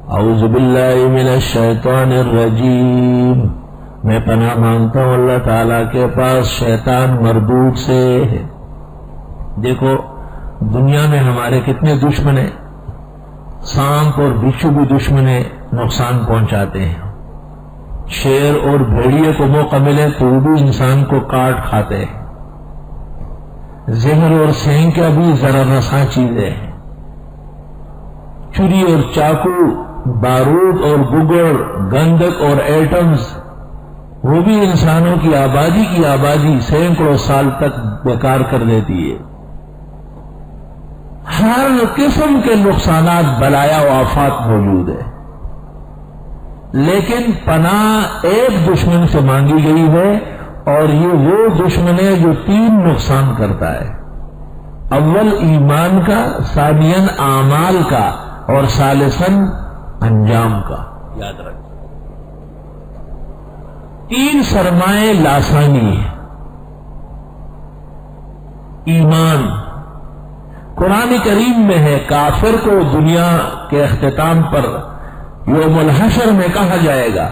اعوذ باللہ من الشیطان الرجیم، میں پناہ مانگتا ہوں اللہ تعالیٰ کے پاس شیطان مردود سے۔ دیکھو دنیا میں ہمارے کتنے دشمن ہیں، سانپ اور بچھو بھی دشمن ہیں، نقصان پہنچاتے ہیں۔ شیر اور بھیڑیے کو موقع ملے تو وہ بھی انسان کو کاٹ کھاتے ہیں۔ زہر اور سینکا بھی ضرر رساں چیزیں ہیں۔ چھری اور چاقو، بارود اور گگڑ، گندک اور ایٹمز، وہ بھی انسانوں کی آبادی سینکڑوں سال تک بیکار کر دیتی ہے۔ ہر قسم کے نقصانات، بلایا و آفات موجود ہے، لیکن پناہ ایک دشمن سے مانگی گئی ہے، اور یہ وہ دشمن ہے جو 3 نقصان کرتا ہے۔ اول ایمان کا، ثانیاً اعمال کا، اور ثالثاً انجام کا۔ یاد رکھ، 3 سرمائے لاسانی ہیں۔ ایمان قرآن کریم میں ہے، کافر کو دنیا کے اختتام پر یوم الحشر میں کہا جائے گا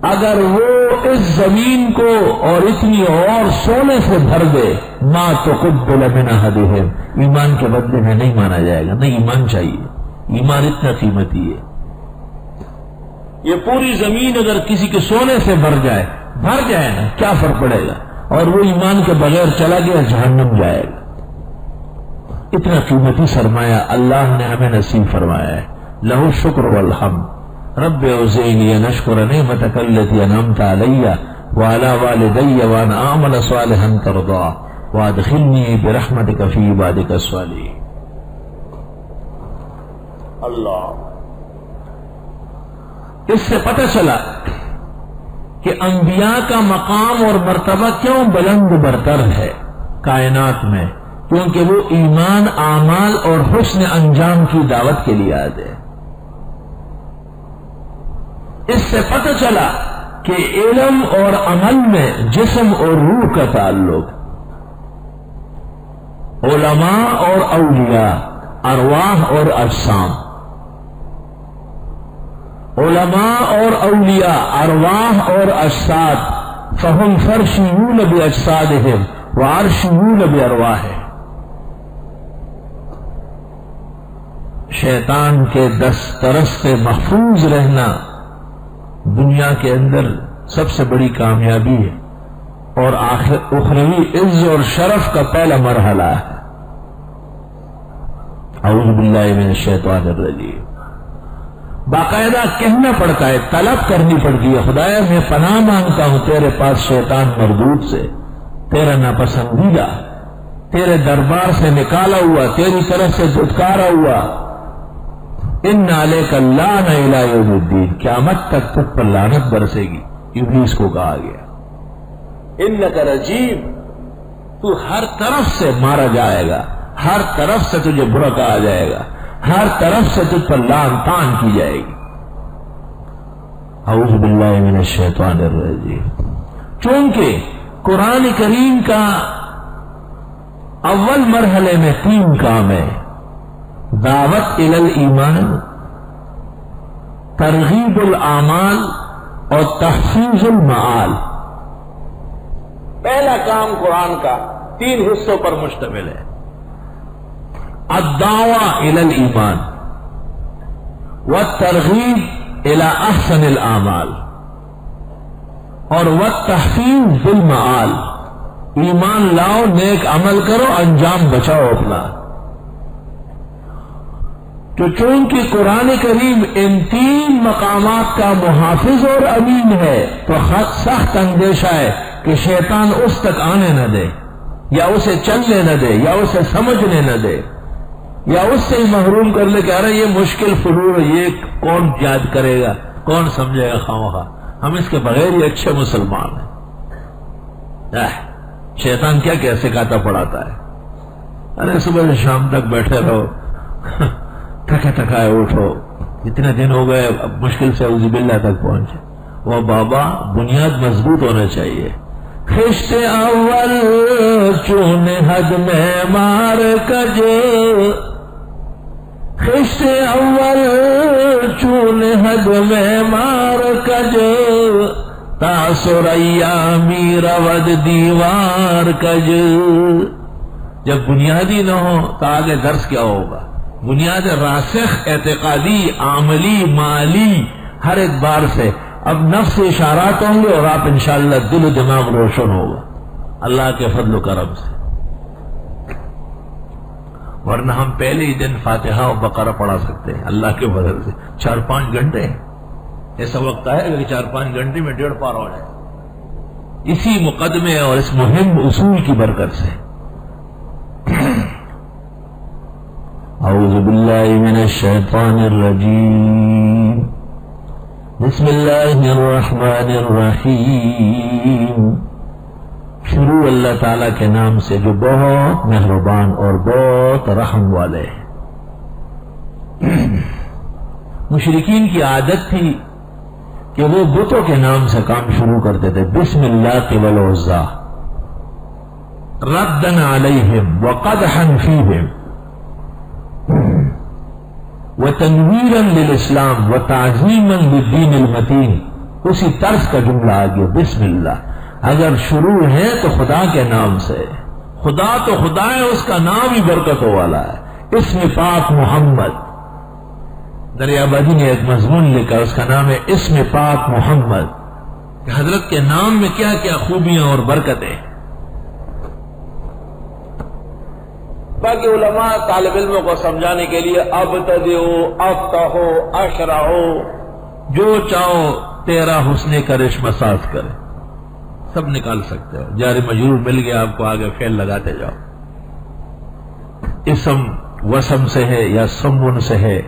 اگر وہ اس زمین کو اور اتنی اور سونے سے بھر دے، ما تقبل من احدہم، ایمان کے بدلے میں نہیں مانا جائے گا۔ نہیں، ایمان چاہیے، ایمان اتنا قیمتی ہے۔ یہ پوری زمین اگر کسی کے سونے سے بھر جائے نا، کیا فرق پڑے گا؟ اور وہ ایمان کے بغیر چلا گیا، جہنم جائے گا۔ اتنا قیمتی سرمایہ اللہ نے ہمیں نصیب فرمایا ہے۔ لہ الشکر والحمد، رب اوزعنی ان اشکر نعمتک التی انعمت علی وعلی والدی وان اعمل صالحا ترضاه وادخلنی برحمتک فی عبادک الصالحین۔ اللہ، اس سے پتہ چلا کہ انبیاء کا مقام اور مرتبہ کیوں بلند برتر ہے کائنات میں، کیونکہ وہ ایمان، اعمال اور حسن انجام کی دعوت کے لیے آتے ہیں۔ اس سے پتہ چلا کہ علم اور عمل میں جسم اور روح کا تعلق، علماء اور اولیاء، ارواح اور اجسام، علماء اور اولیاء، ارواح اور اجساد، فہم فرشیون باجسادہم وعرشیون بارواحہم۔ شیطان کے دسترس سے محفوظ رہنا دنیا کے اندر سب سے بڑی کامیابی ہے، اور اخروی عز اور شرف کا پہلا مرحلہ ہے۔ اعوذ باللہ من الشیطان الرجیم، باقاعدہ کہنا پڑتا ہے، طلب کرنی پڑتی ہے، خدایا میں پناہ مانگتا ہوں تیرے پاس شیطان مردود سے، تیرا ناپسندیدہ، تیرے دربار سے نکالا ہوا، تیری طرف سے دھتکارا ہوا۔ ان علیک اللعنۃ الی یوم الدین، قیامت تک تجھ پر لعنت برسے گی، ابلیس کو کہا گیا۔ انک رجیم، تو ہر طرف سے مارا جائے گا، ہر طرف سے تجھے برا کہا جائے گا، ہر طرف سے تجھ پر لعن طعن کی جائے گی۔ اعوذ باللہ من الشیطان الرجیم۔ چونکہ قرآن کریم کا اول مرحلے میں 3 کام ہے، دعوت الی الایمان، ترغیب الاعمال اور تحفیظ المعال۔ پہلا کام قرآن کا 3 حصوں پر مشتمل ہے، الدعوہ الی الایمان والترغیب الی احسن الاعمال اور والتحفیظ بالمعال۔ ایمان لاؤ، نیک عمل کرو، انجام بچاؤ اپنا۔ تو چونکہ قرآن کریم ان 3 مقامات کا محافظ اور امین ہے، تو سخت اندیشہ ہے کہ شیطان اس تک آنے نہ دے، یا اسے چلنے نہ دے، یا اسے سمجھنے نہ دے، یا اس سے ہی محروم کر لے کہ ارے یہ مشکل فروع ہے، یہ کون یاد کرے گا، کون سمجھے گا، خواہ ہم اس کے بغیر ہی اچھے مسلمان ہیں۔ شیطان کیا کیا سکھاتا پڑھاتا ہے، ارے صبح سے شام تک بیٹھے رہو، تھکے تھکائے اٹھو، اتنے دن ہو گئے، اب مشکل سے اعوذ باللہ تک پہنچے۔ وہ بابا بنیاد مضبوط ہونا چاہیے۔ خشت اول چون حد میں مار کج، خشت اول نہج میں مار کج تاثر ایامی رود دیوار کج. جب بنیادی نہ ہو تو آگے درس کیا ہوگا؟ بنیاد راسخ اعتقادی عملی مالی ہر ایک بار سے. اب نفس سے اشارات ہوں گے اور آپ انشاءاللہ دل و دماغ روشن ہوگا اللہ کے فضل و کرم سے. ورنہ ہم پہلے ہی دن فاتحہ و بقرہ پڑھا سکتے ہیں اللہ کے فضل سے. 4-5 گھنٹے ایسا وقت ہے کہ 4-5 گھنٹے میں 1.5 پار ہو جائے اسی مقدمے اور اس مہم اصول کی برکت سے. اعوذ باللہ من الشیطان الرجیم. بسم اللہ الرحمن الرحیم. شروع اللہ تعالیٰ کے نام سے جو بہت مہربان اور بہت رحم والے ہیں. مشرکین کی عادت تھی کہ وہ بتوں کے نام سے کام شروع کرتے تھے. بسم اللہ والعزیٰ ردًا علیہم وقدحا فیہم وتنویرا للاسلام وتعظیما للدین المتین. اسی طرز کا جملہ آگے بسم اللہ. اگر شروع ہے تو خدا کے نام سے. خدا تو خدا ہے، اس کا نام ہی برکتوں والا ہے. اسم پاک محمد. دریابادی نے ایک مضمون لکھا، اس کا نام ہے اسم پاک محمد، کہ حضرت کے نام میں کیا کیا خوبیاں اور برکتیں. باقی علماء طالب علموں کو سمجھانے کے لیے ابتدئو، افتحو، اشرحو، جو چاہو تیرا حسن کرشمہ ساز کرے، سب نکال سکتے ہو. جاری مجرور مل گیا آپ کو، آگے فعل لگاتے جاؤ. اسم وسم سے ہے یا سمن سے ہے،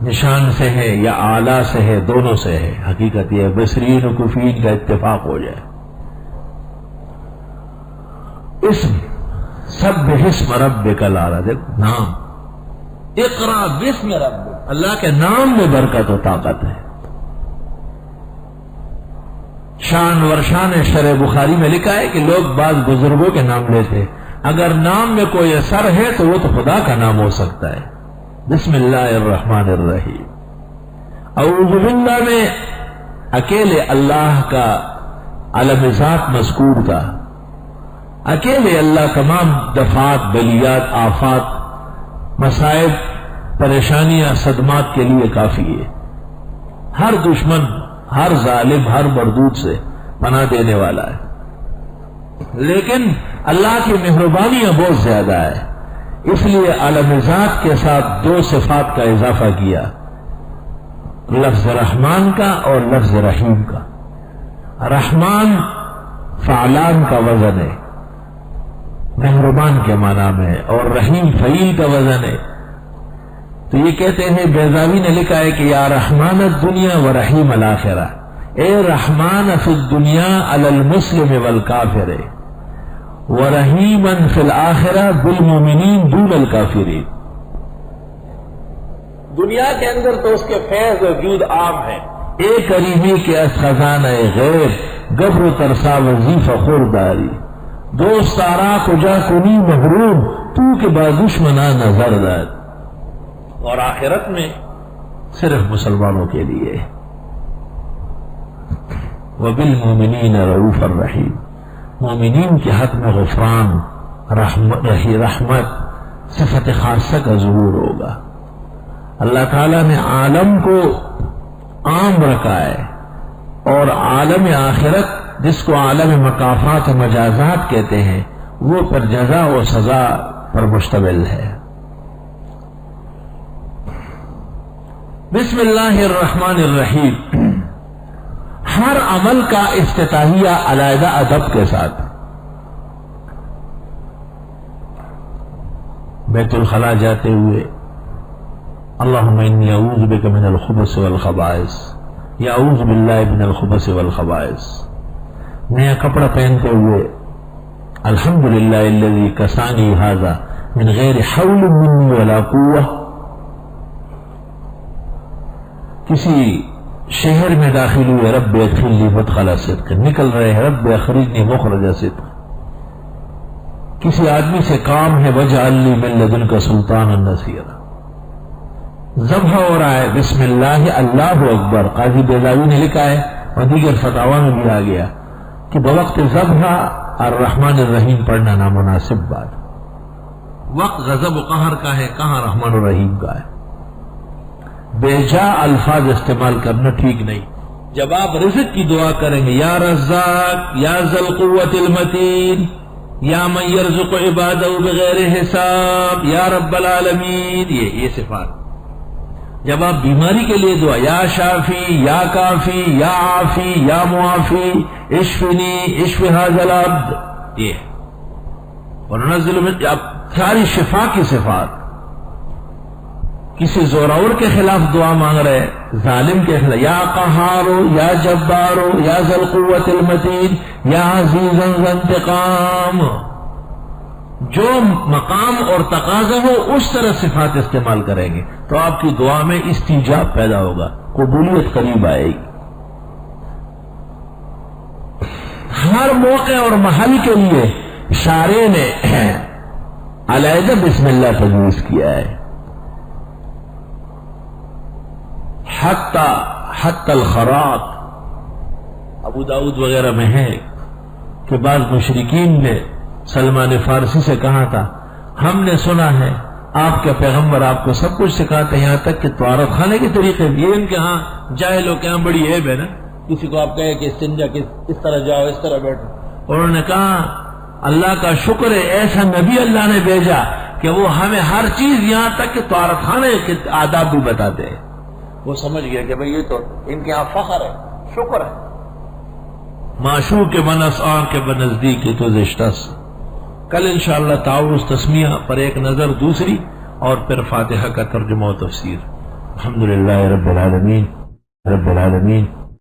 نشان سے ہے یا آلہ سے ہے، دونوں سے ہے. حقیقت یہ بصرین و کفین کا اتفاق ہو جائے. اسم سبح اسم ربک الاعلی. دیکھو نام، اقرا باسم ربک، اللہ کے نام میں برکت و طاقت ہے. شان ورشان شرح بخاری میں لکھا ہے کہ لوگ بعض بزرگوں کے نام لیتے، اگر نام میں کوئی اثر ہے تو وہ تو خدا کا نام ہو سکتا ہے. بسم اللہ الرحمن الرحیم. اعوذ باللہ میں اکیلے اللہ کا علم ذات مذکور تھا. اکیلے اللہ تمام دفعات، بلیات، آفات، مصائب، پریشانیاں، صدمات کے لیے کافی ہے. ہر دشمن، ہر ظالم، ہر مردود سے پناہ دینے والا ہے. لیکن اللہ کی مہربانیاں بہت زیادہ ہے، اس لیے عالم ذات کے ساتھ 2 صفات کا اضافہ کیا، لفظ رحمان کا اور لفظ رحیم کا. رحمان فعلان کا وزن ہے، مہربان کے معنی میں، اور رحیم فعیل کا وزن ہے. تو یہ کہتے ہیں، بیضاوی نے لکھا ہے کہ یا رحمان الدنیا و رحیم الآخرہ. اے رحمان فی الدنیا علی المسلم والکافر و رحیما فی الآخرہ بالمؤمنین دون الکافرین. دنیا کے اندر تو اس کے فیض و جود عام ہے. اے کریمی کے از خزانہ غیر گبر و ترسا وظیفہ خورداری دوست آرا کجا کنی محروم تو کے با دشمنا نظر دار. اور آخرت میں صرف مسلمانوں کے لیے. وبالمؤمنین رؤوف الرحیم. مومنین کے حق میں غفران، رحمت، صفت خاصہ کا ظہور ہوگا. اللہ تعالیٰ نے عالم کو عام رکھا ہے، اور عالم آخرت جس کو عالم مکافات و مجازات کہتے ہیں، وہ پر جزا و سزا پر مشتمل ہے. بسم اللہ الرحمن الرحیم. ہر عمل کا افتتاحیہ علیحدہ ادب کے ساتھ. بیت الخلاء جاتے ہوئے اللہم انی اعوذ بک من الخبث والخبائث، یا اعوذ باللہ من الخبث والخبائث. نیا کپڑا پہنتے ہوئے الحمدللہ الذی کسانی ھذا من غیر حول منی ولا قوہ. کسی شہر میں داخل ہوئے رب ادخلنی مدخل صدق، نکل رہے ہیں رب اخرجنی مخرج صدق. کسی آدمی سے کام ہے واجعل لی من لدنک سلطانا نصیرا، ذبح ہو رہا ہے، بسم اللہ اللہ اکبر، قاضی بیضاوی نے لکھا ہے اور دیگر فتاوا میں بھی آ گیا کہ بوقت ذبح الرحمن الرحیم پڑھنا نامناسب بات، وقت غضب و قہر کا ہے، کہاں رحمان الرحیم کا ہے، بے جا الفاظ استعمال کرنا ٹھیک نہیں۔ جب آپ رزق کی دعا کریں گے یا رزاق یا ذل قوت المتین یا من یرزق عبادہ بغیر حساب یا رب العالمین، یہ صفات۔ جب آپ بیماری کے لیے دعا یا شافی یا کافی یا عافی یا معافی اشفنی اشف ھذا العبد، یہ اور نزل میں آپ ساری شفا کی صفات۔ کسی زوراور کے خلاف دعا مانگ رہے، ظالم کے خلاف، یا قہارو یا جبارو یا ذل قوت المتین یا عزیزا ذا انتقام، جو مقام اور تقاضا ہو اس طرح صفات استعمال کریں گے تو آپ کی دعا میں استجاب پیدا ہوگا، قبولیت قریب آئے گی۔ ہر موقع اور محل کے لیے شارع نے علیحدہ بسم اللہ تجویز کیا ہے، حتی الخراط، ابو داؤد وغیرہ میں ہے کہ بعض مشرکین نے سلمان فارسی سے کہا تھا ہم نے سنا ہے آپ کے پیغمبر آپ کو سب کچھ سکھاتے ہیں، یہاں تک کہ طہارت خانے کے طریقے بھی۔ یہ ان کے ہاں جاہلوں کے ہاں بڑی عیب ہے نا، کسی کو آپ کہے کہ استنجا اس طرح جاؤ اس طرح بیٹھو، انہوں نے کہا اللہ کا شکر ہے ایسا نبی اللہ نے بھیجا کہ وہ ہمیں ہر چیز یہاں تک کہ طہارت خانے کے آداب بھی بتاتے ہیں۔ وہ سمجھ گیا کہ بھئی یہ تو ان کے ہاں فخر ہے، شکر ہے۔ معشوق کے بنس آن کے بنزدیک تو زشتس۔ کل انشاءاللہ تعاوض تسمیہ پر ایک نظر دوسری اور پھر فاتحہ کا ترجمہ و تفسیر۔ الحمدللہ رب العالمین